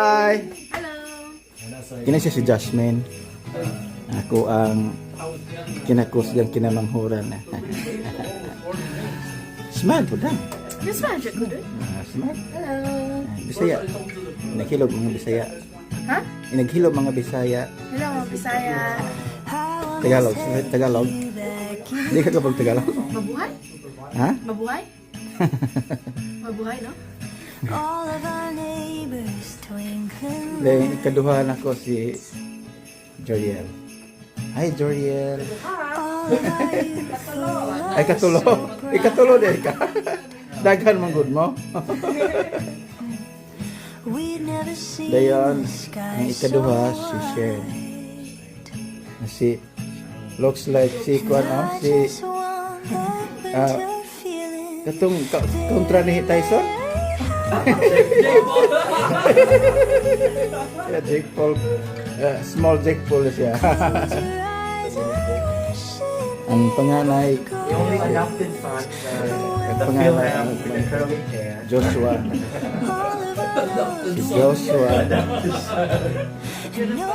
Hi! Hello! Kini siya si Jasmine. Ako ang kinakos diyang kinamanghuran. Smile po dang. Yes, magic ko dun. Smile. Hello! Bisaya. Inaghilog mga Bisaya. Ha? Inaghilog mga Bisaya. Hello, mga Bisaya. Tagalog. Tagalog. Hindi ka kapag Tagalog. Mabuhay? Ha? Mabuhay? Mabuhay, no? All of our neighbors twinkling. Then, ikaduhan ako si Joriel. Hi, Joriel. All of our youthful Ay, katulo. Ikatulo din ka. Daghan man good mo. we'd never seen Dayon, the ang sky so ikaduha si Sher. Si looks like si Kwan, I si just want that ah, winter feeling. katong kontra ni Tyson. Yeah, Jake Paul. Small Jake Paul siya. Your eyes, I wish it Ang panganay, The only adopted son, ang the panganay, Philham with the curly hair. Joshua. all of Si Joshua. know